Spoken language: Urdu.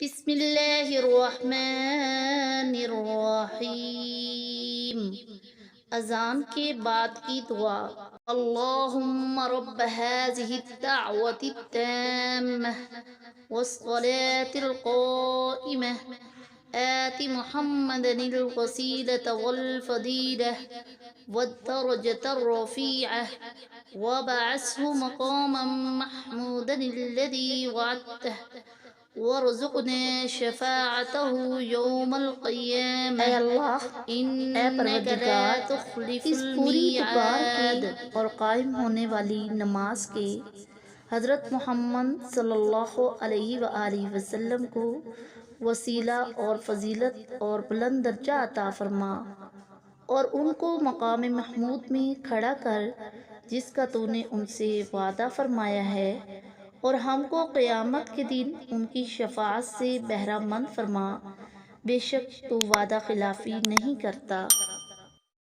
بسم اللہ الرحمن الرحیم۔ اذان کے بعد کی دعا۔ اللہم رب هذه الدعوة التامة والصلاة القائمة آت محمدا الوسيلة والفضيلة والدرجة الرفيعة وابعثه مقاما محمودا الذي وعدته وارزقنا شفاعته يوم القيامة اے اللہ، اے إنك لا پروردگار، تخلف اس پوری اتوار الميعاد۔ کی اور قائم ہونے والی نماز کے حضرت محمد صلی اللہ علیہ وآلہ وسلم کو وسیلہ اور فضیلت اور بلند درجہ عطا فرما، اور ان کو مقام محمود میں کھڑا کر جس کا تو نے ان سے وعدہ فرمایا ہے، اور ہم کو قیامت کے دن ان کی شفاعت سے بہرہ مند فرما، بے شک تو وعدہ خلافی نہیں کرتا۔